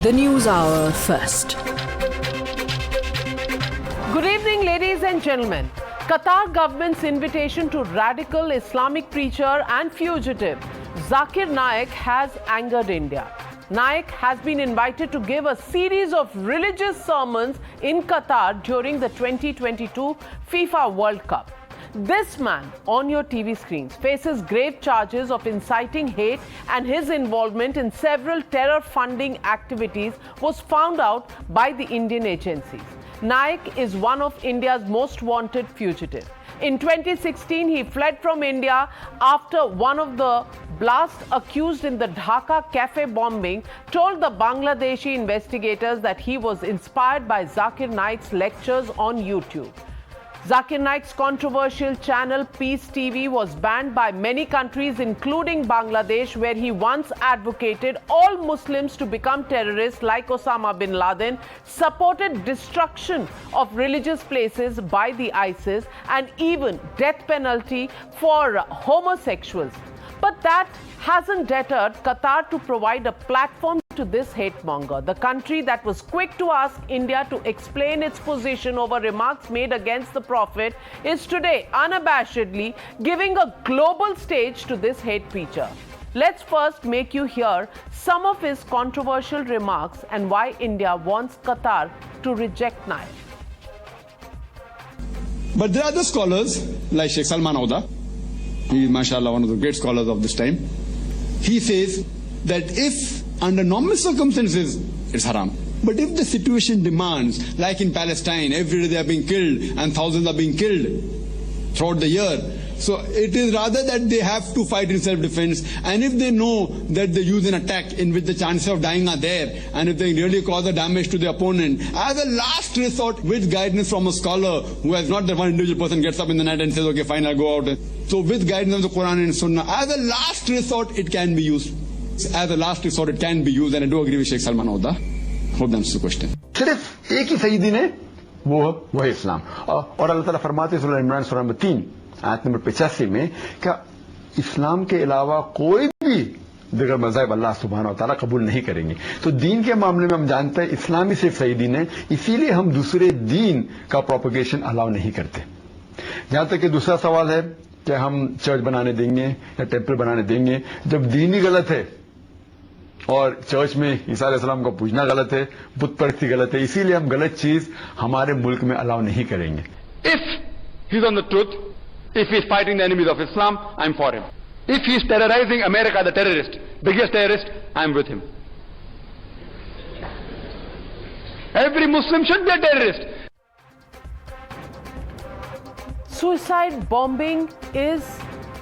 The News Hour first. Good evening, ladies and gentlemen. Qatar government's invitation to radical Islamic preacher and fugitive Zakir Naik has angered India. Naik has been invited to give a series of religious sermons in Qatar during the 2022 FIFA World Cup. This man on your TV screens faces grave charges of inciting hate, and his involvement in several terror funding activities was found out by the Indian agencies. Naik is one of India's most wanted fugitives. In 2016, he fled from India after one of the blasts accused in the Dhaka cafe bombing told the Bangladeshi investigators that he was inspired by Zakir Naik's lectures on YouTube. Zakir Naik's controversial channel Peace TV was banned by many countries including Bangladesh, where he once advocated all Muslims to become terrorists like Osama bin Laden, supported destruction of religious places by the ISIS, and even death penalty for homosexuals. But that hasn't deterred Qatar to provide a platform to this hate monger. The country that was quick to ask India to explain its position over remarks made against the Prophet is today unabashedly giving a global stage to this hate preacher. Let's first make you hear some of his controversial remarks and why India wants Qatar to reject Naik. But there are other scholars like Sheikh Salman Auda. He is, mashallah, one of the great scholars of this time. He says that if under normal circumstances, it's haram. But if the situation demands, like in Palestine, every day they are being killed and thousands are being killed throughout the year. So it is rather that they have to fight in self-defense. And if they know that they use an attack in which the chances of dying are there, and if they really cause a damage to the opponent, as a last resort, with guidance from a scholar who has not that one individual person gets up in the night and says, okay, fine, I'll go out. So with guidance of the Quran and Sunnah, as a last resort, it can be used. As a last resort, it can be used, and I do agree with Sheikh Salman Auda. Hope that answers the question. सिर्फ एक ही सही दिन है, वो है इस्लाम. और अल्लाह ताला फरमाते हैं सूरह इमरान सूरह नंबर 3 आयत नंबर 85 में क्या इस्लाम के अलावा कोई भी दिगर मज़हब अल्लाह सुब्हानहू व तआला कबूल नहीं करेंगे. तो दीन के मामले में हम जानते हैं इस्लाम ही सिर्फ सही दीन है, इसीलिए हम दूसरे दीन का प्रोपगेशन अलाउ नहीं करते. जहां तक कि दूसरा सवाल है कि हम चर्च बनाने देंगे या टेम्पल बनाने देंगे, जब दीन ही गलत है और चर्च में ईसा अलैहिस्सलाम को पूजना गलत है, बुत परस्ती गलत है, इसीलिए हम गलत चीज हमारे मुल्क में अलाउ नहीं करेंगे. If he's on the truth, if he's fighting the enemies of Islam, I'm for him. If he's terrorizing America, the terrorist, biggest terrorist, I'm with him. Every Muslim should be a terrorist. Suicide bombing is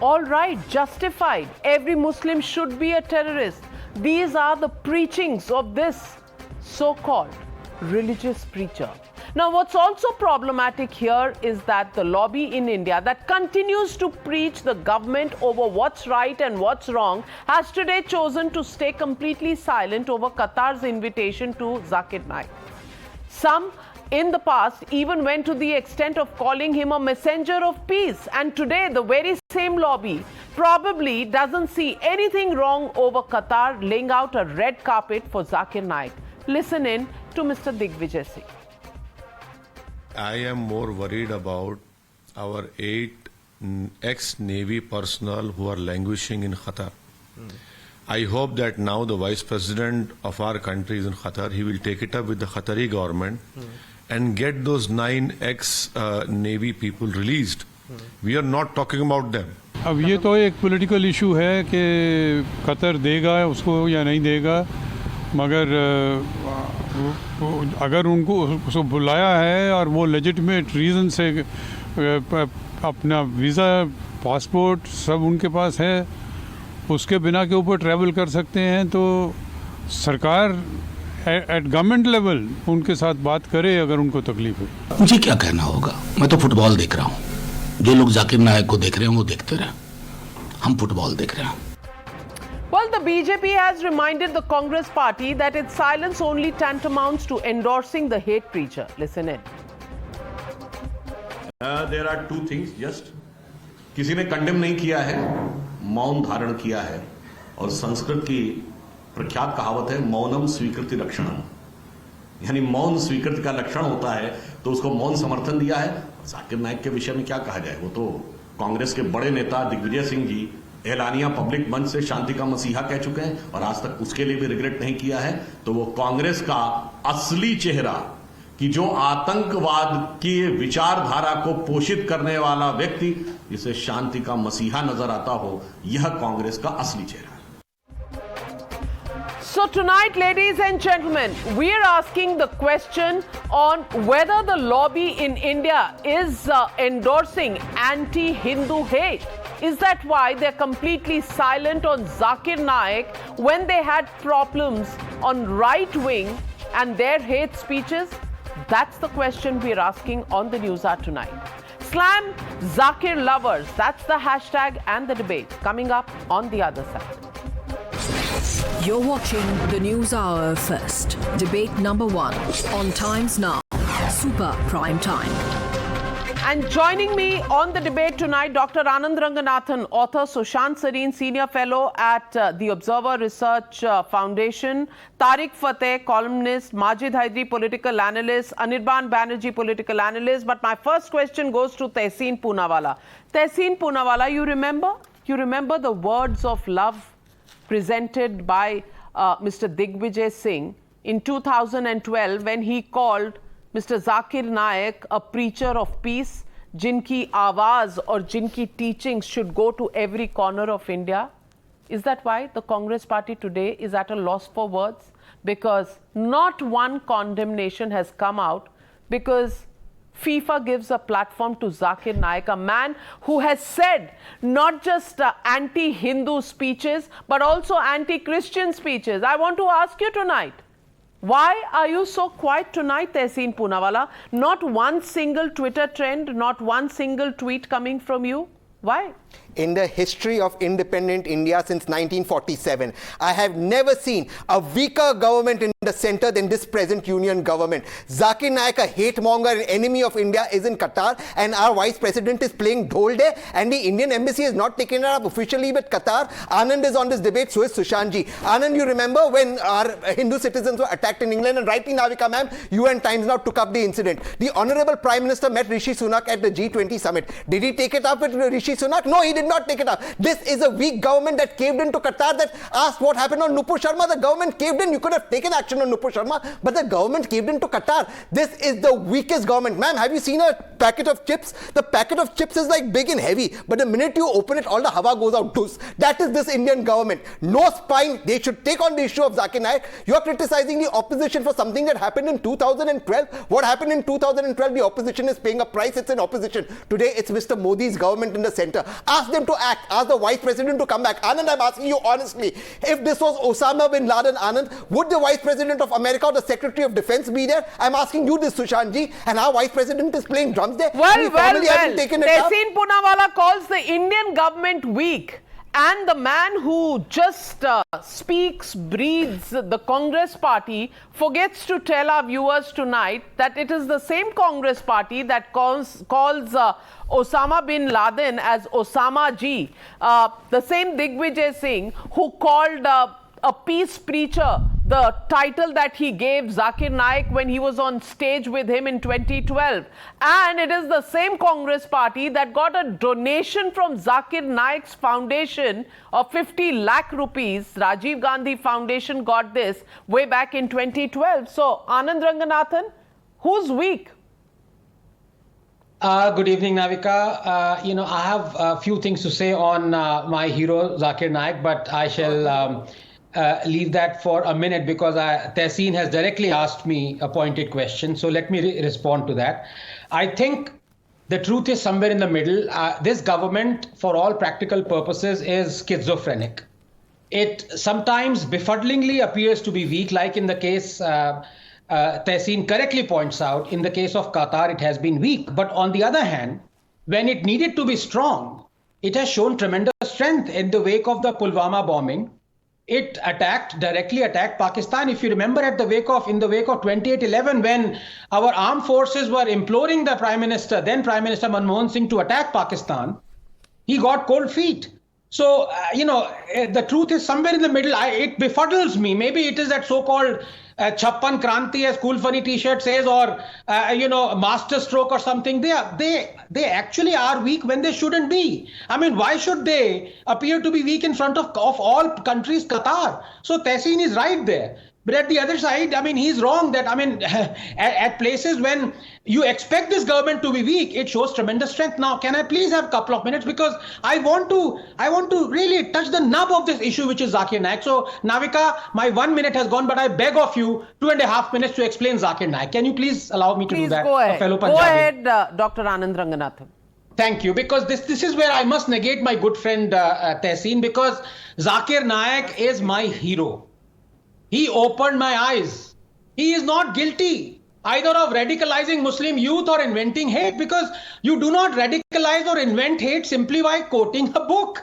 all right, justified. Every Muslim should be a terrorist. These are the preachings of this so-called religious preacher. Now, what's also problematic here is that the lobby in India that continues to preach the government over what's right and what's wrong has today chosen to stay completely silent over Qatar's invitation to Zakir Naik. Some in the past even went to the extent of calling him a messenger of peace, and today the very same lobby probably doesn't see anything wrong over Qatar laying out a red carpet for Zakir Naik. Listen in to Mr. Digvijay Singh. I am more worried about our 8 ex-Navy personnel who are languishing in Qatar. I hope that now the Vice President of our country is in Qatar. He will take it up with the Qatari government and get those 9 ex-Navy people released. We are not talking about them. अब ये तो एक political issue है कि Qatar देगा उसको या नहीं देगा, मगर अगर उनको उसको बुलाया है और वो लेजिटिमेट रीज़न से अपना वीज़ा पासपोर्ट सब उनके पास है, उसके बिना के ऊपर ट्रैवल कर सकते हैं, तो सरकार एट गवर्नमेंट लेवल उनके साथ बात करे अगर उनको तकलीफ है. मुझे क्या कहना होगा, मैं तो फुटबॉल देख रहा हूँ. जो लोग जाकिर नायक को देख रहे हैं वो देखते रहे, हम फुटबॉल देख रहे हैं. Well, the BJP has reminded the Congress party that its silence only tantamounts to endorsing the hate preacher. Listen in. There are two things. Just किसी ने कंडेम नहीं किया है, मौन धारण किया है और संस्कृत की प्रख्यात कहावत है मौनम स्वीकृति लक्षणम, यानी मौन स्वीकृति का लक्षण होता है, तो उसको मौन समर्थन दिया है। जाकिर नाइक के विषय में क्या कहा जाए, वो तो कांग्रेस के बड़े नेता दिग्विजय सिंह जी एलानिया पब्लिक मंच से शांति का मसीहा कह चुके हैं और आज तक उसके लिए भी रिग्रेट नहीं किया है। तो वो कांग्रेस का असली चेहरा, कि जो आतंकवाद की विचारधारा को पोषित करने वाला व्यक्ति जिसे शांति का मसीहा नजर आता हो, यह कांग्रेस का असली चेहरा है। So tonight, ladies and gentlemen, we are asking the question on whether the lobby in India is endorsing anti-Hindu hate. Is that why they're completely silent on Zakir Naik when they had problems on right-wing and their hate speeches? That's the question we're asking on the Newshour tonight. Slam Zakir lovers, that's the hashtag and the debate coming up on the other side. You're watching the News Hour First. Debate number 1 on Times Now. Super Prime Time. And joining me on the debate tonight, Dr. Anand Ranganathan, author, Sushant Sareen, Senior Fellow at the Observer Research Foundation, Tariq Fateh, columnist, Majid Haidri, political analyst, Anirban Banerjee, political analyst. But my first question goes to Tehseen Poonawalla. Tehseen Poonawalla, you remember? You remember the words of love presented by Mr. Digvijay Singh in 2012 when he called Mr. Zakir Naik a preacher of peace, jinki awaaz or jinki teachings should go to every corner of India? Is that why the Congress party today is at a loss for words? Because not one condemnation has come out, because FIFA gives a platform to Zakir Naik, a man who has said not just anti-Hindu speeches, but also anti-Christian speeches. I want to ask you tonight, why are you so quiet tonight, Tehseen Poonawalla? Not one single Twitter trend, not one single tweet coming from you. Why? In the history of independent India since 1947, I have never seen a weaker government in the center than this present union government. Zakir Naik, a hate monger and enemy of India, is in Qatar, and our vice president is playing dhol there, and the Indian embassy has not taken it up officially with Qatar. Anand is on this debate, so is Sushantji. Anand, you remember when our Hindu citizens were attacked in England, and rightly, Navika ma'am, you and Times Now took up the incident. The Honorable Prime Minister met Rishi Sunak at the G20 summit. Did he take it up with Rishi Sunak? No, he did not take it up. This is a weak government that caved into Qatar, that asked what happened on Nupur Sharma. The government caved in. You could have taken action on Nupur Sharma, but the government caved into Qatar. This is the weakest government. Ma'am, have you seen a packet of chips? The packet of chips is like big and heavy, but the minute you open it, all the hawa goes out. That is this Indian government. No spine. They should take on the issue of Zakir Naik. You are criticizing the opposition for something that happened in 2012. What happened in 2012? The opposition is paying a price. It's an opposition. Today, it's Mr. Modi's government in the center. Ask them to act. Ask the vice president to come back. Anand, I'm asking you honestly, if this was Osama bin Laden, Anand, would the vice president of America or the secretary of defense be there? I'm asking you this, Sushantji, and our vice president is playing drums there. Well. Tehseen Poonawalla calls the Indian government weak. And the man who just speaks, breathes the Congress party forgets to tell our viewers tonight that it is the same Congress party that calls Osama bin Laden as Osama Ji. The same Digvijay Singh who called a peace preacher the title that he gave Zakir Naik when he was on stage with him in 2012. And it is the same Congress party that got a donation from Zakir Naik's foundation of 50 lakh rupees. Rajiv Gandhi Foundation got this way back in 2012. So, Anand Ranganathan, who's weak? Good evening, Navika. I have a few things to say on my hero, Zakir Naik, but I shall leave that for a minute because Tehseen has directly asked me a pointed question. So let me respond to that. I think the truth is somewhere in the middle. This government, for all practical purposes, is schizophrenic. It sometimes befuddlingly appears to be weak, like in the case Tehseen correctly points out, in the case of Qatar, it has been weak. But on the other hand, when it needed to be strong, it has shown tremendous strength. In the wake of the Pulwama bombing, it directly attacked Pakistan. If you remember, in the wake of 28/11, when our armed forces were imploring the then Prime Minister Manmohan Singh to attack Pakistan, he got cold feet. So, the truth is somewhere in the middle. It befuddles me. Maybe it is that so-called Chappan Kranti, as Cool Funny T-shirt says, or, master stroke or something. They actually are weak when they shouldn't be. I mean, why should they appear to be weak in front of all countries, Qatar? So Tehseen is right there. But at the other side, I mean, he's wrong that, I mean, at places when you expect this government to be weak, it shows tremendous strength. Now, can I please have a couple of minutes? Because I want to really touch the nub of this issue, which is Zakir Naik. So, Navika, my 1 minute has gone, but I beg of you 2.5 minutes to explain Zakir Naik. Can you please allow me to do that? Go ahead. Fellow Go Punjabi? ahead, Dr. Anand Ranganathan. Thank you, because this is where I must negate my good friend Tehseen, because Zakir Naik is my hero. He opened my eyes. He is not guilty either of radicalizing Muslim youth or inventing hate, because you do not radicalize or invent hate simply by quoting a book.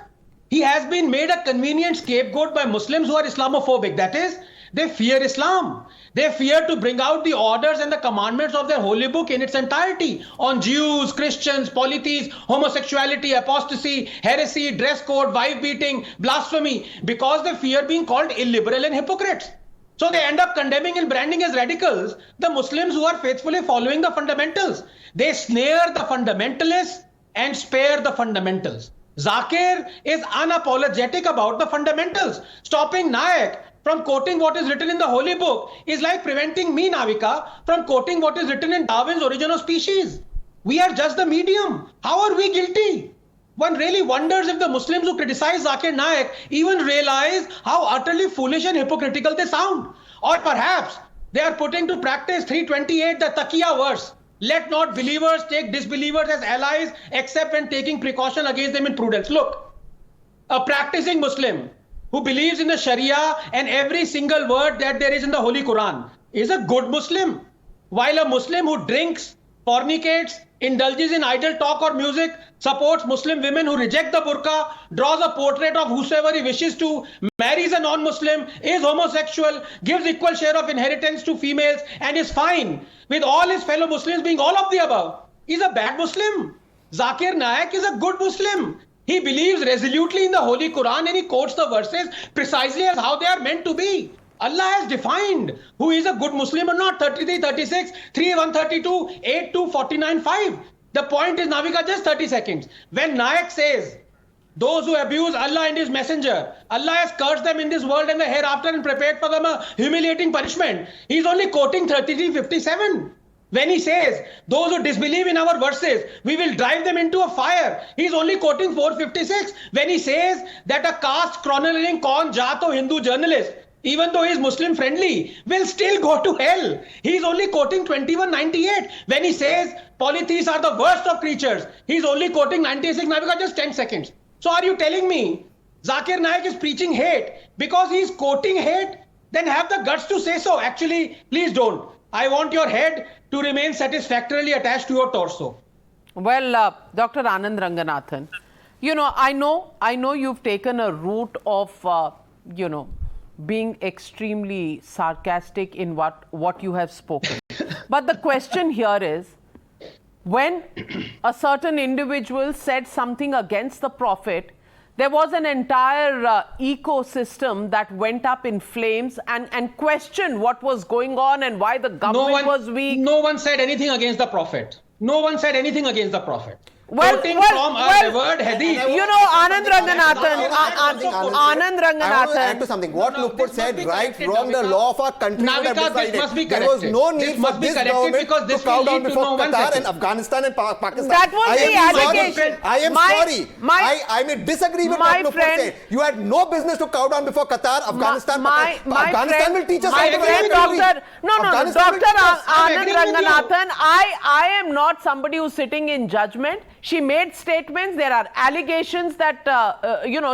He has been made a convenient scapegoat by Muslims who are Islamophobic. That is, they fear Islam. They fear to bring out the orders and the commandments of their holy book in its entirety on Jews, Christians, polytheists, homosexuality, apostasy, heresy, dress code, wife beating, blasphemy, because they fear being called illiberal and hypocrites. So they end up condemning and branding as radicals the Muslims who are faithfully following the fundamentals. They snare the fundamentalists and spare the fundamentals. Zakir is unapologetic about the fundamentals. Stopping Naik from quoting what is written in the holy book is like preventing me, Navika, from quoting what is written in Darwin's Origin of Species. We are just the medium. How are we guilty? One really wonders if the Muslims who criticize Zakir Naik even realize how utterly foolish and hypocritical they sound. Or perhaps they are putting to practice 328, the Taqiyya verse. Let not believers take disbelievers as allies except when taking precaution against them in prudence. Look, a practicing Muslim who believes in the Sharia and every single word that there is in the Holy Quran is a good Muslim. While a Muslim who drinks, fornicates, indulges in idle talk or music, supports Muslim women who reject the burqa, draws a portrait of whosoever he wishes to, marries a non-Muslim, is homosexual, gives equal share of inheritance to females, and is fine with all his fellow Muslims being all of the above, is a bad Muslim. Zakir Naik is a good Muslim. He believes resolutely in the Holy Quran and he quotes the verses precisely as how they are meant to be. Allah has defined who is a good Muslim or not. 33, 36, 3, 132, 8, 2, 49, 5. The point is, Navika, just 30 seconds. When Naik says, those who abuse Allah and His Messenger, Allah has cursed them in this world and the hereafter and prepared for them a humiliating punishment. He is only quoting 33:57. When he says, those who disbelieve in our verses, we will drive them into a fire, he is only quoting 4:56. When he says that a caste chronicling Kaun Jaat Hindu journalist, even though he is Muslim friendly, will still go to hell. He is only quoting 21:98. When he says polytheists are the worst of creatures, he is only quoting 96. Now, because just 10 seconds. So are you telling me Zakir Naik is preaching hate because he is quoting hate? Then have the guts to say so. Actually, please don't. I want your head to remain satisfactorily attached to your torso. Well, Dr. Anand Ranganathan, I know you've taken a route of, being extremely sarcastic in what you have spoken. But the question here is, when a certain individual said something against the Prophet, there was an entire ecosystem that went up in flames and questioned what was going on and why the government was weak. No one said anything against the Prophet. No one said anything against the Prophet. Quoting from a revered hadith. Anand Ranganathan. Anand Ranganathan. I want to add to something. What Nupur said, right, wrong, the law of our country would have decided. There was no need for this government to cow down before Qatar and Afghanistan and Pakistan. That was the allegation. I am sorry. I may disagree with what Nupur said. You had no business to cow down before Qatar, Afghanistan. Afghanistan will teach us how to be Dr. Anand Ranganathan, I am not somebody who's sitting in judgment. She made statements. There are allegations that,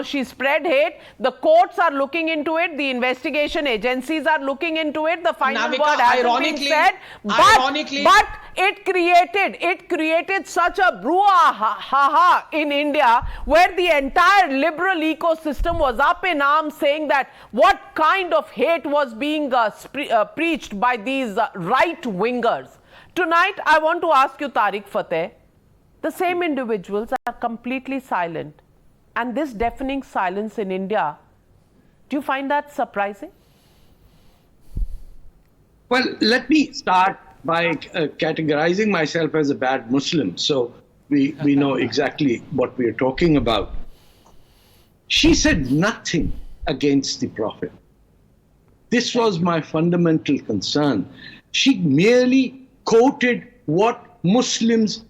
she spread hate. The courts are looking into it. The investigation agencies are looking into it. The final word hasn't been said. But it created such a brouhaha in India where the entire liberal ecosystem was up in arms saying that what kind of hate was being preached by these right-wingers. Tonight, I want to ask you, Tariq Fateh, the same individuals are completely silent and this deafening silence in India, do you find that surprising? Well, let me start by categorizing myself as a bad Muslim, so we know exactly what we are talking about. She said nothing against the Prophet. This was my fundamental concern. She merely quoted what Muslims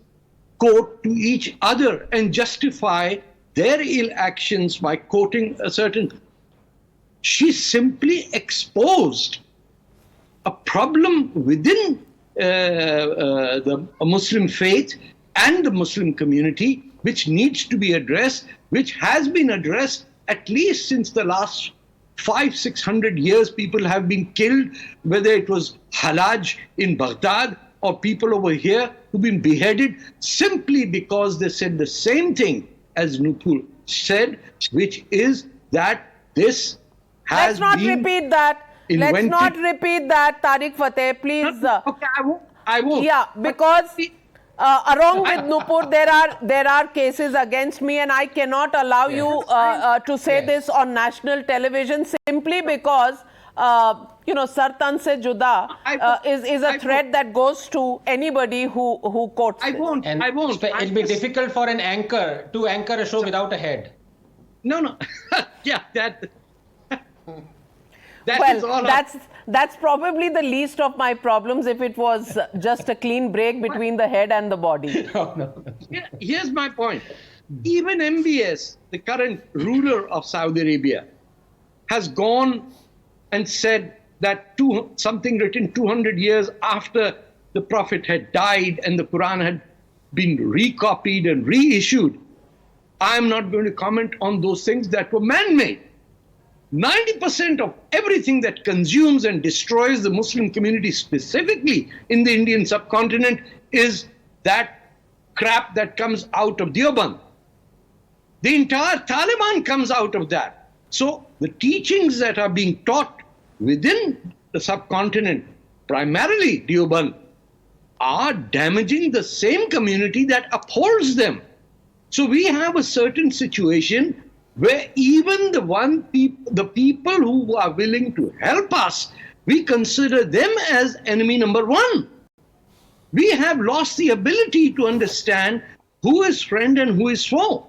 quote to each other and justify their ill actions by quoting a certain. She simply exposed a problem within the Muslim faith and the Muslim community, which needs to be addressed, which has been addressed at least since the last 500-600 years. People have been killed, whether it was Halaj in Baghdad or people over here who've been beheaded simply because they said the same thing as Nupur said, which is that this has been Let's not repeat that. Invented. Let's not repeat that, Tariq Fateh, please. Okay, I won't. Yeah, because along with Nupur, there are cases against me, and I cannot allow you to say this on national television simply because Sartan se juda is a threat that goes to anybody who quotes. I won't. It'll be difficult for an anchor to anchor a show without a head. No. Yeah, that well, is all. That's probably the least of my problems if it was just a clean break between the head and the body. No. Here's my point. Even MBS, the current ruler of Saudi Arabia, has gone and said that something written 200 years after the Prophet had died and the Quran had been recopied and reissued, I'm not going to comment on those things that were man-made. 90% of everything that consumes and destroys the Muslim community, specifically in the Indian subcontinent, is that crap that comes out of Deoband. The entire Taliban comes out of that. So the teachings that are being taught within the subcontinent, primarily Deoband, are damaging the same community that upholds them. So we have a certain situation where even the people who are willing to help us, we consider them as enemy number one. We have lost the ability to understand who is friend and who is foe.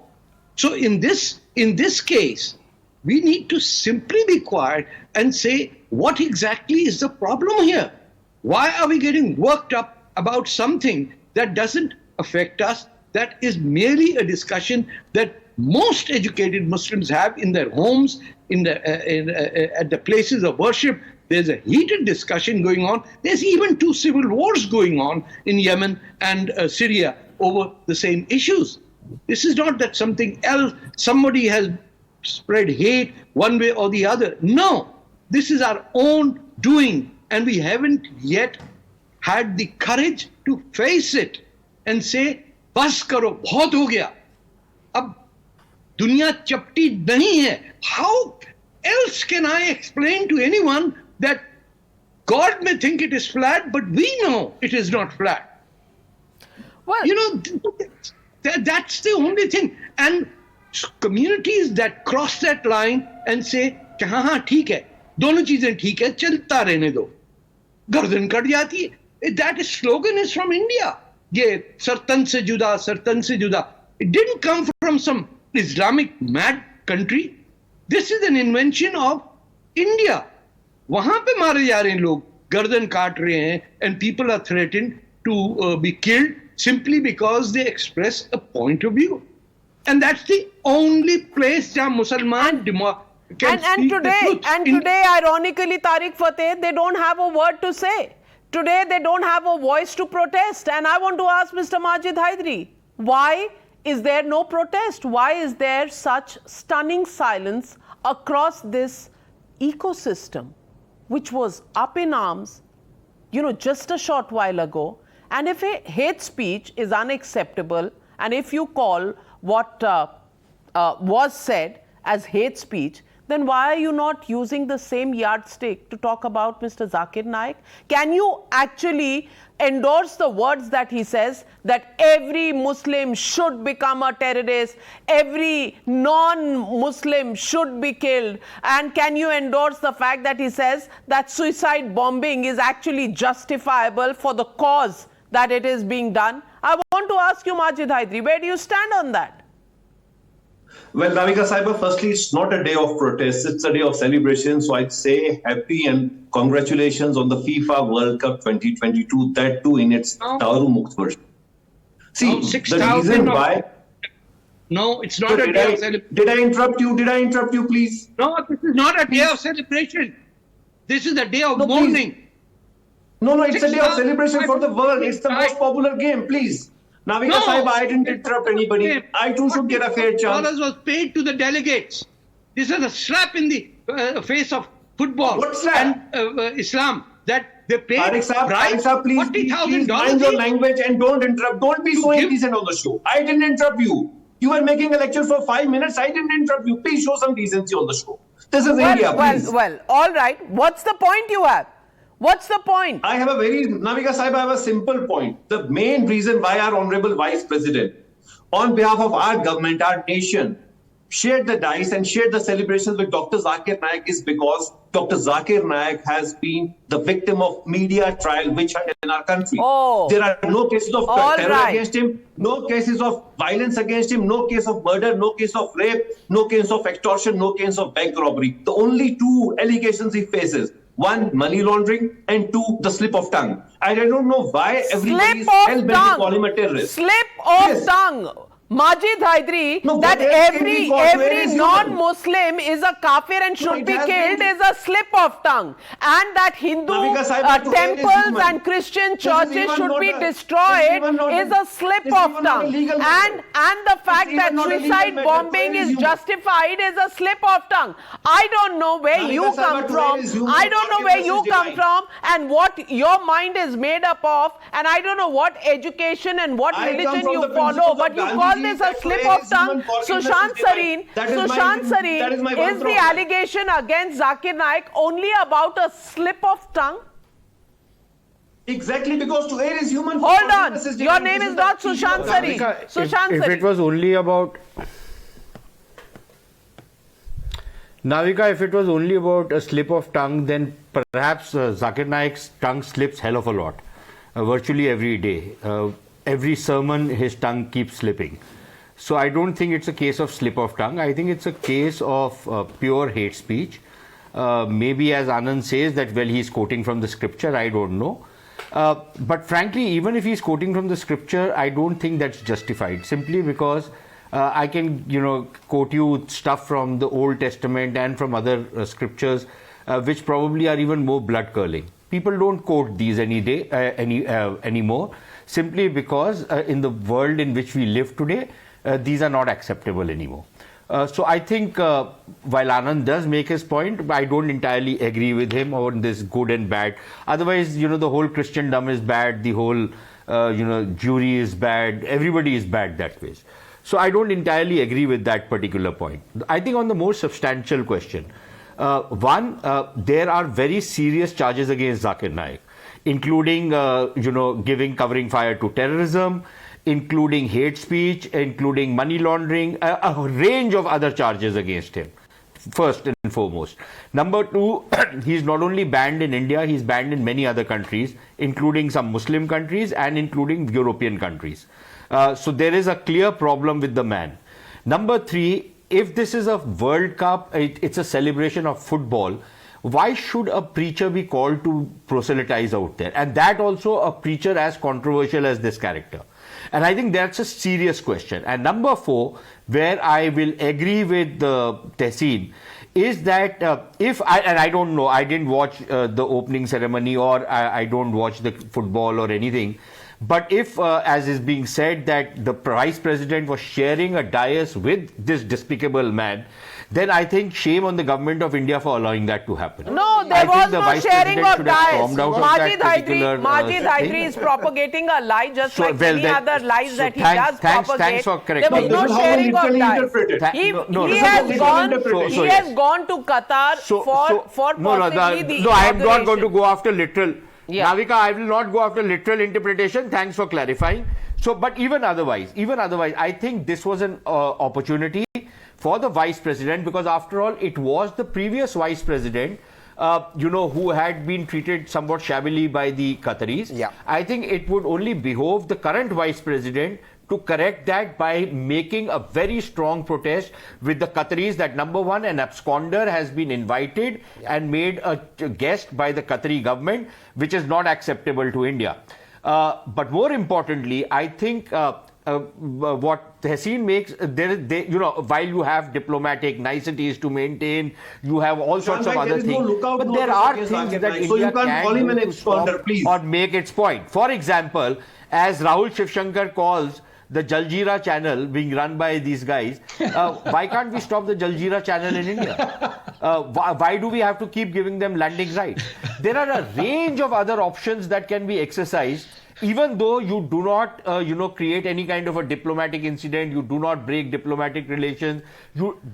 So in this case, we need to simply be quiet and say, what exactly is the problem here? Why are we getting worked up about something that doesn't affect us, that is merely a discussion that most educated Muslims have in their homes, at the places of worship? There's a heated discussion going on. There's even 2 civil wars going on in Yemen and Syria over the same issues. This is not that something else, somebody has spread hate one way or the other. No, this is our own doing, and we haven't yet had the courage to face it and say, bas karo, bahut ho gaya. Ab Dunya chapti nahi hai. How else can I explain to anyone that God may think it is flat, but we know it is not flat? Well, that's the only thing. And communities that cross that line and say, हाँ ठीक है, दोनों चीजें ठीक है, चलता रहने दो, गर्दन कट जाती है. That slogan is from India. ये सरतन से जुदा. It didn't come from some Islamic mad country. This is an invention of India. वहां पे मारे जा रहे हैं लोग, गर्दन काट रहे हैं, and people are threatened to be killed simply because they express a point of view. And that's the only place where Musliman can speak the truth. And today, ironically, Tariq Fateh, they don't have a word to say. Today, they don't have a voice to protest. And I want to ask Mr. Majid Haidari, why is there no protest? Why is there such stunning silence across this ecosystem, which was up in arms, just a short while ago? And if a hate speech is unacceptable, and if you call what was said as hate speech, then why are you not using the same yardstick to talk about Mr. Zakir Naik? Can you actually endorse the words that he says, that every Muslim should become a terrorist, every non-Muslim should be killed? And can you endorse the fact that he says that suicide bombing is actually justifiable for the cause that it is being done? I want to ask you, Majid Hydari, where do you stand on that? Well, Navika Sahiba, firstly, it's not a day of protest. It's a day of celebration. So I'd say happy and congratulations on the FIFA World Cup 2022, that too in its Daru Mukt version. See, the reason why... No, it's not a day of celebration. Did I interrupt you? Did I interrupt you, please? No, this is not a day of celebration. This is a day of mourning. No, it's a day of celebration for the world. It's the most popular game, please. Navika Sahiba, I didn't interrupt anybody. I too should get a fair chance. $40 was paid to the delegates. This is a slap in the face of football. What slap? And Islam. That they paid Tariq Saab, please mind your language and don't interrupt. Don't be so indecent on the show. I didn't interrupt you. You were making a lecture for 5 minutes. I didn't interrupt you. Please show some decency on the show. This is India, please. Well, all right. What's the point you have? What's the point? I have Navika Sahiba, I have a simple point. The main reason why our Honorable Vice President, on behalf of our government, our nation, shared the dice and shared the celebrations with Dr. Zakir Naik is because Dr. Zakir Naik has been the victim of media trial witch hunt in our country. There are no cases of terror against him, no cases of violence against him, no case of murder, no case of rape, no case of extortion, no case of bank robbery. The only two allegations he faces: one, money laundering, and two, the slip of tongue. I don't know why everybody is hell-bent to call him a terrorist. Slip of tongue. Majid Hydari, that every non-Muslim is a kafir and should be killed is a slip of tongue. And that Hindu temples and Christian churches should be destroyed is a slip of tongue. And the fact that suicide bombing is justified is a slip of tongue. I don't know where you come from. I don't know where you come from and what your mind is made up of. And I don't know what education and what religion you follow. But you call this a slip of tongue. Sushant Sareen is the allegation against Zakir Naik only about a slip of tongue? Exactly, because to err is human. Hold on, your name is not Sushant Sareen. If it was only about Navika, if it was only about a slip of tongue, then perhaps Zakir Naik's tongue slips hell of a lot, virtually every day. Every sermon, his tongue keeps slipping. So I don't think it's a case of slip of tongue. I think it's a case of pure hate speech. Maybe as Anand says that, well, he's quoting from the scripture, I don't know. But frankly, even if he's quoting from the scripture, I don't think that's justified, simply because I can, quote you stuff from the Old Testament and from other scriptures, which probably are even more blood-curdling. People don't quote these anymore, simply because in the world in which we live today, these are not acceptable anymore. So I think while Anand does make his point, I don't entirely agree with him on this good and bad. Otherwise, the whole Christendom is bad, the whole, Jewry is bad, everybody is bad that way. So I don't entirely agree with that particular point. I think on the more substantial question, one, there are very serious charges against Zakir Naik, including, covering fire to terrorism, including hate speech, including money laundering, a range of other charges against him, first and foremost. Number two, he's not only banned in India, he's banned in many other countries, including some Muslim countries and including European countries. So there is a clear problem with the man. Number three, if this is a World Cup, it's a celebration of football, why should a preacher be called to proselytize out there? And that also a preacher as controversial as this character. And I think that's a serious question. And number four, where I will agree with Tehseen, is that I don't know, I didn't watch the opening ceremony, or I don't watch the football or anything, but if, as is being said, that the Vice President was sharing a dais with this despicable man, then I think shame on the government of India for allowing that to happen. No, there was no sharing of dice. Majid Hydari is propagating a lie just like many other lies that he does propagate. Thanks for correcting. There was no sharing of dice. He has gone to Qatar for possibly the No, I am not going to go after literal. Navika, I will not go after literal interpretation. Thanks for clarifying. So, but even otherwise, I think this was an opportunity for the vice president, because after all, it was the previous vice president, who had been treated somewhat shabbily by the Qataris. Yeah. I think it would only behove the current vice president to correct that by making a very strong protest with the Qataris that, number one, an absconder has been invited and made a guest by the Qatari government, which is not acceptable to India. But more importantly, I think what Tehseen makes, while you have diplomatic niceties to maintain, you have all sorts of other things. But there are things that India can do to stop or make its point. For example, as Rahul Shivshankar calls the Jaljeera channel being run by these guys, why can't we stop the Jaljeera channel in India? Why do we have to keep giving them landing rights? There are a range of other options that can be exercised, even though you do not, create any kind of a diplomatic incident, you do not break diplomatic relations.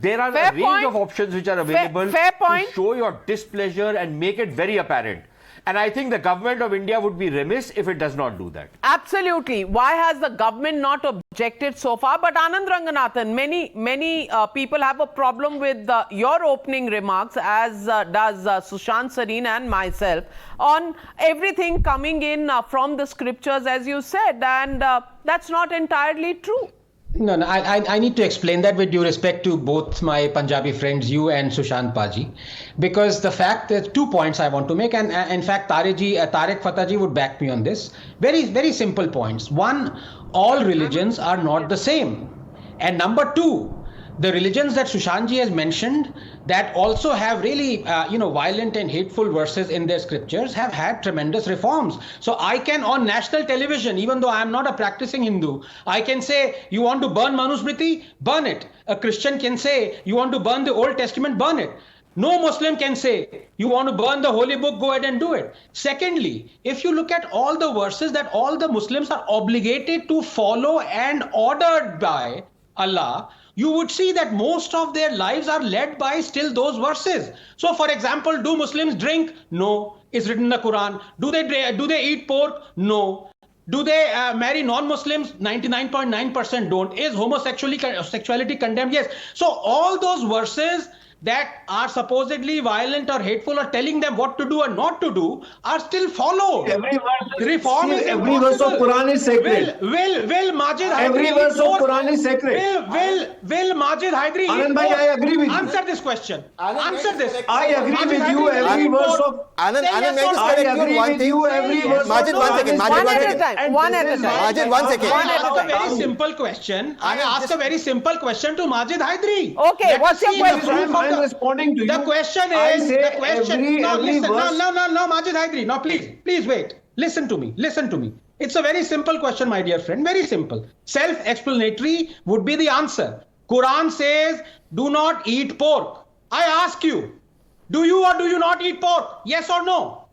There are a range of options which are available to show your displeasure and make it very apparent. And I think the government of India would be remiss if it does not do that. Absolutely. Why has the government not objected so far? But Anand Ranganathan, many people have a problem with your opening remarks, as does Sushant Sareen and myself, on everything coming in from the scriptures, as you said, and that's not entirely true. No, I need to explain that with due respect to both my Punjabi friends, you and Sushant Paji, because the fact that 2 points I want to make, and in fact, Tariq Fataji would back me on this. Very, very simple points. One, all religions are not the same. And number two, the religions that Sushantji has mentioned that also have really, violent and hateful verses in their scriptures have had tremendous reforms. So I can, on national television, even though I am not a practicing Hindu, I can say, you want to burn Manusmriti? Burn it. A Christian can say, you want to burn the Old Testament? Burn it. No Muslim can say, you want to burn the holy book? Go ahead and do it. Secondly, if you look at all the verses that all the Muslims are obligated to follow and ordered by Allah, you would see that most of their lives are led by still those verses. So, for example, do Muslims drink? No. It's written in the Quran. Do they eat pork? No. Do they marry non-Muslims? 99.9% don't. Is homosexuality condemned? Yes. So, all those verses that are supposedly violent or hateful or telling them what to do and not to do are still followed. Every verse of Quran is sacred. Will Majid Hydari every verse of Quran is sacred. Will Majid Hydari Anand bhai, I agree with you. Answer this question. Answer this. I agree with you. Every verse of Anand, may I just correct you one thing? Every verse Majid, of 1 second. One at a time. Majid, 1 second. I ask a very simple question. I ask a very simple question to Majid Hydari. Okay, what's your question? I'm responding to you. The question is, No, Majid Hydari. No, please wait. Listen to me. It's a very simple question, my dear friend. Very simple. Self-explanatory would be the answer. Quran says, do not eat pork. I ask you, do you or do you not eat pork? Yes or no?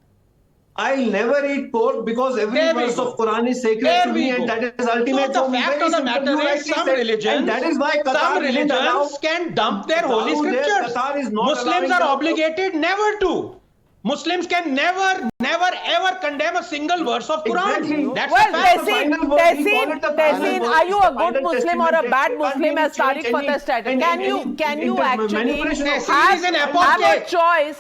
I'll never eat pork because every verse of Quran is sacred to me, and that is ultimate. So the fact of the matter is, some religions, that is why some religions can dump their holy scriptures. Muslims are obligated never to. Muslims can never ever condemn a single verse of Quran. Exactly. That's Tehseen, are you a good Muslim or a bad Muslim, as Tariq Fatah stated? Can you actually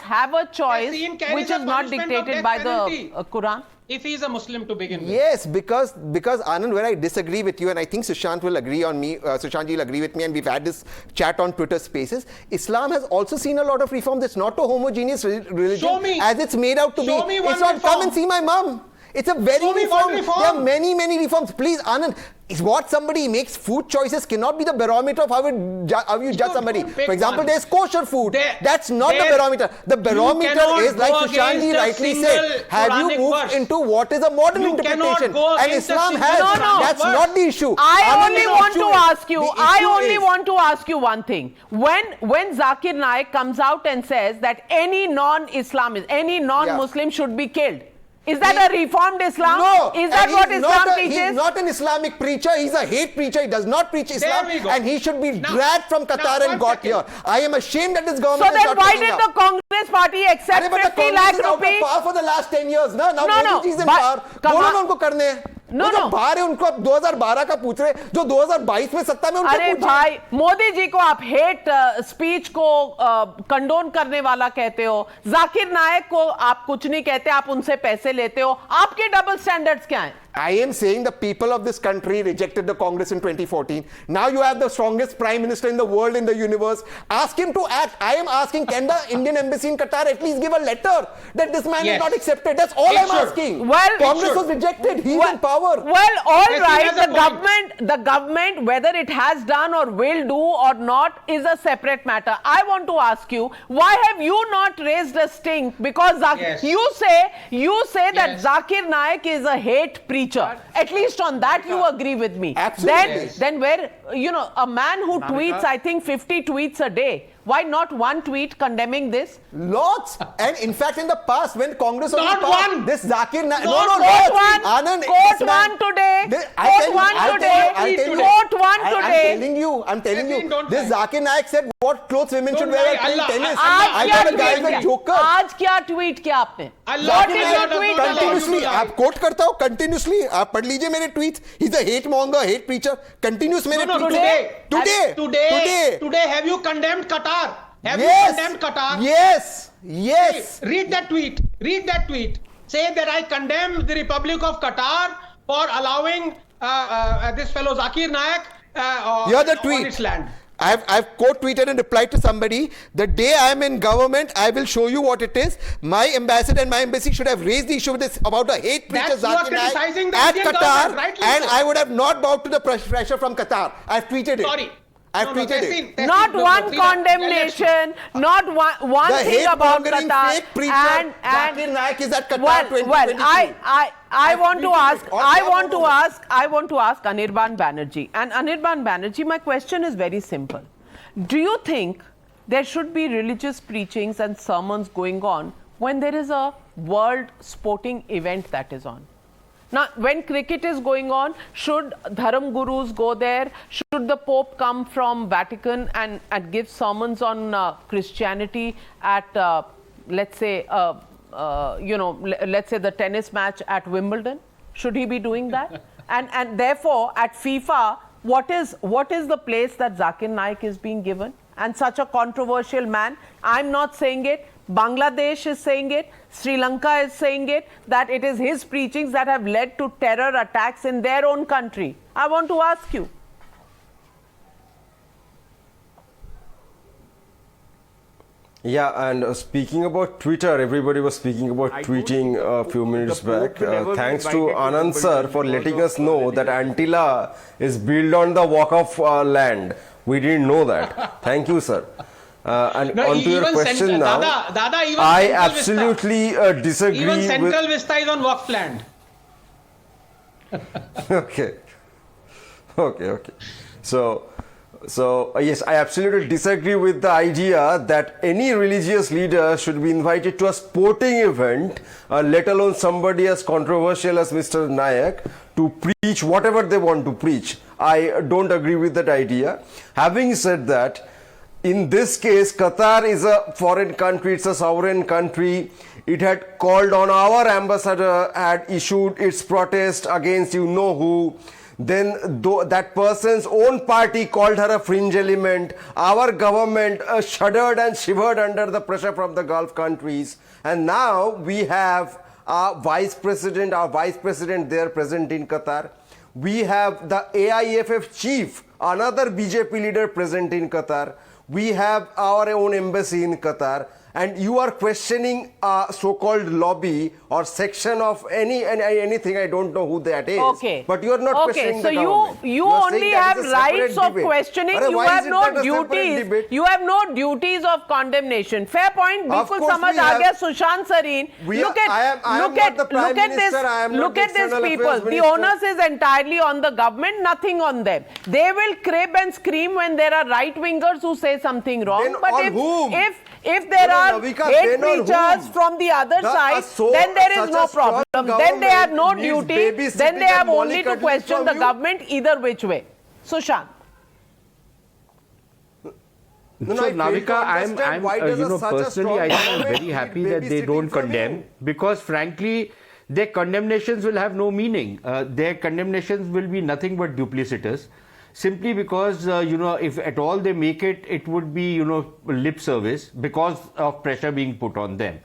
have a choice which is not dictated by the Quran? If he is a Muslim to begin with. Yes, because Anand, where I disagree with you, and I think Sushant will agree on me, Sushant will agree with me, and we've had this chat on Twitter Spaces, Islam has also seen a lot of reforms. It's not a homogeneous religion as it's made out to be. It's not, come and see my mum. It's a very reform. There are many reforms. Please, Anand, Is what somebody makes, food choices cannot be the barometer of how you judge somebody. For example, there's kosher food. That's not the barometer. The barometer is, like Sushant ji rightly said, have you moved into what is a modern interpretation? And Islam has. That's not the issue. I only want to ask you one thing. When Zakir Naik comes out and says that any non-Islamist, any non-Muslim should be killed, is that a reformed Islam? No. Is that what Islam teaches? He's not an Islamic preacher. He's a hate preacher. He does not preach Islam. And he should be dragged from Qatar and got here. I am ashamed that this government is not. So then why did the Congress party accept 50 lakh rupees? Power for the last 10 years. Now Modi is in power. बोलो ना उनको करने हैं. No. बाहर है उनको अब 2012 का पूछ रहे जो 2022 में सत्ता में उनको अरे भाई मोदी जी को आप हेट स्पीच को कंडोन करने वाला कहते हो, जाकिर नायक को आप कुछ नहीं कहते, आप उनसे पैसे लेते हो, आपके डबल स्टैंडर्ड्स क्या हैं? I am saying the people of this country rejected the Congress in 2014. Now you have the strongest prime minister in the world, in the universe. Ask him to act. I am asking, can the Indian embassy in Qatar at least give a letter that this man is not accepted? That's all I'm asking. Well, Congress was rejected. He's in power. Well, all right. The government, whether it has done or will do or not, is a separate matter. I want to ask you, why have you not raised a stink? Because you say that Zakir Naik is a hate preacher. At least on that you agree with me. Absolutely. Then where, a man who tweets, I think 50 tweets a day, why not one tweet condemning this? Lots. And in fact, in the past, when Congress was Not in power, one. This Zakir Naik... Quote one today. I'm telling you. This Zakir Naik said what clothes women should wear while playing tennis. I thought a guy is a joker. आज क्या tweet किया आपने? Continuously. आप quote करता हूँ continuously. आप पढ़ लीजिए मेरे tweets. He's a hate monger, hate preacher. Continuous मेरे tweets. Today, have you condemned Qatar? Have you condemned Qatar? Yes. Read that tweet. Say that I condemn the Republic of Qatar for allowing this fellow Zakir Naik on its land. I've quote tweeted and replied to somebody, the day I am in government, I will show you what it is. My ambassador and my embassy should have raised the issue with this about a hate preacher Zakir Naik at Qatar, and I would have not bowed to the pressure from Qatar. I've tweeted it. Sorry. I've tweeted it. Not one condemnation, not one thing about Qatar. Fake preacher Zakir Naik is at Qatar 2022. Well, I want to ask Anirban Banerjee. And Anirban Banerjee, my question is very simple. Do you think there should be religious preachings and sermons going on when there is a world sporting event that is on? Now, when cricket is going on, should dharam gurus go there? Should the Pope come from Vatican and give sermons on Christianity at, let's say, let's say the tennis match at Wimbledon? Should he be doing that? and therefore, at FIFA, what is the place that Zakir Naik is being given? And such a controversial man, I'm not saying it. Bangladesh is saying it, Sri Lanka is saying it, that it is his preachings that have led to terror attacks in their own country. I want to ask you. Yeah, and speaking about Twitter, everybody was speaking about tweeting a few minutes back. Thanks to Anand sir for letting us know that Antilla is built on the walk of land. We didn't know that. Thank you, sir. And on to your question now, I absolutely disagree. Even Central Vista is on Waqf land. Okay. So yes, I absolutely disagree with the idea that any religious leader should be invited to a sporting event, let alone somebody as controversial as Mr. Naik, to preach whatever they want to preach. I don't agree with that idea. Having said that, in this case, Qatar is a foreign country, it's a sovereign country. It had called on our ambassador, had issued its protest against you know who. Then that person's own party called her a fringe element. Our government shuddered and shivered under the pressure from the Gulf countries. And now we have our vice president there present in Qatar. We have the AIFF chief, another BJP leader present in Qatar. We have our own embassy in Qatar. and you are questioning a so-called lobby or section of anything, I don't know who that is. Okay. But you are not questioning the government. So you only have rights of questioning. You have no duties. You have no duties of condemnation. Fair point. Bilkul samajh aa gaya. Sushant Sareen. Look at these people. The onus is entirely on the government, nothing on them. They will crib and scream when there are right-wingers who say something wrong. Then but if there are hate preachers from the other side, then there is no problem. Then they have no duty. Then they have only to question the government either which way. Sushant. So Navika, I'm personally, I think I'm very happy that they don't condemn, because frankly, their condemnations will have no meaning. Their condemnations will be nothing but duplicitous, simply because, if at all they make it, it would be, lip service because of pressure being put on them.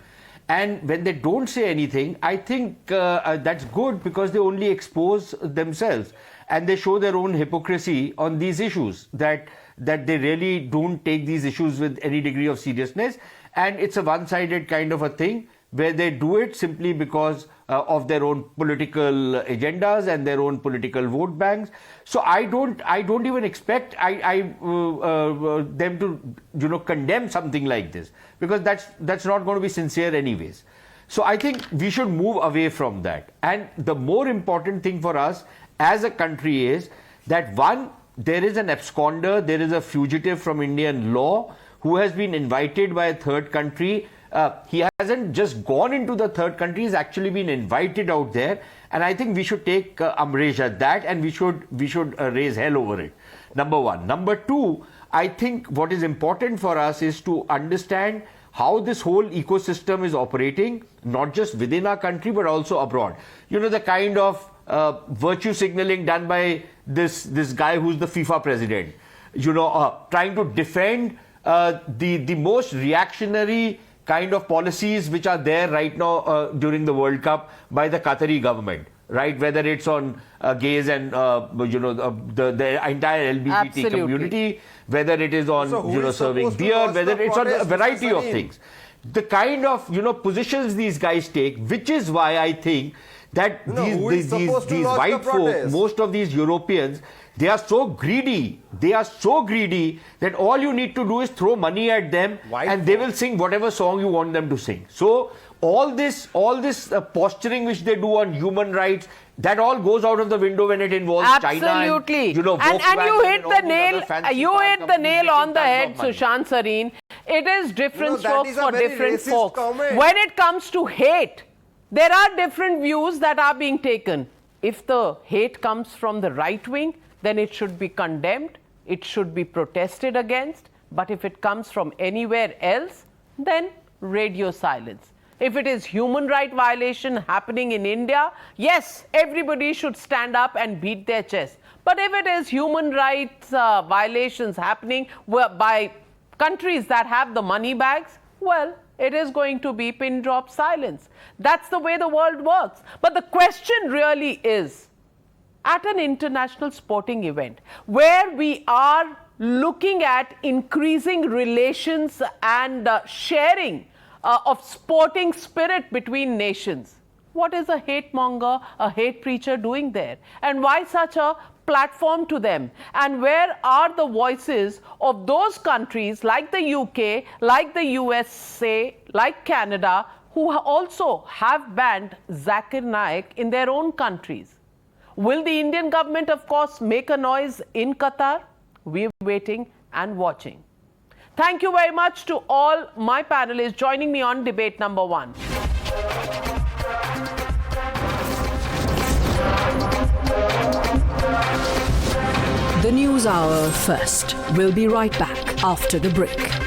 And when they don't say anything, I think that's good, because they only expose themselves and they show their own hypocrisy on these issues, that they really don't take these issues with any degree of seriousness, and it's a one-sided kind of a thing where they do it simply because of their own political agendas and their own political vote banks. So I don't even expect them to condemn something like this, because that's not going to be sincere anyways. So I think we should move away from that. And the more important thing for us as a country is that, one, there is an absconder, there is a fugitive from Indian law who has been invited by a third country. He hasn't just gone into the third country, he's actually been invited out there. And I think we should take umbrage at that, and we should raise hell over it. Number one. Number two, I think what is important for us is to understand how this whole ecosystem is operating, not just within our country, but also abroad. The kind of virtue signaling done by this guy who's the FIFA president, trying to defend the most reactionary kind of policies which are there right now during the World Cup by the Qatari government, right? Whether it's on gays and the entire LGBT community, whether it is on serving beer, whether it's on a variety of things. The kind of positions these guys take, which is why I think that these white folk, most of these Europeans, they are so greedy. They are so greedy that all you need to do is throw money at them, and they will sing whatever song you want them to sing. So all this posturing which they do on human rights, that all goes out of the window when it involves China. Absolutely. And you hit the nail. You hit the nail on the head, Sushant Sareen. It is different strokes for different folks. When it comes to hate, there are different views that are being taken. If the hate comes from the right wing, then it should be condemned, it should be protested against. But if it comes from anywhere else, then radio silence. If it is human right violation happening in India, yes, everybody should stand up and beat their chest. But if it is human rights violations happening by countries that have the money bags, well, it is going to be pin drop silence. That's the way the world works. But the question really is, at an international sporting event where we are looking at increasing relations and sharing of sporting spirit between nations, what is a hate monger, a hate preacher doing there? And why such a platform to them? And where are the voices of those countries like the UK, like the USA, like Canada, who also have banned Zakir Naik in their own countries? Will the Indian government, of course, make a noise in Qatar? We're waiting and watching. Thank you very much to all my panelists joining me on debate number one. The News Hour first. We'll be right back after the break.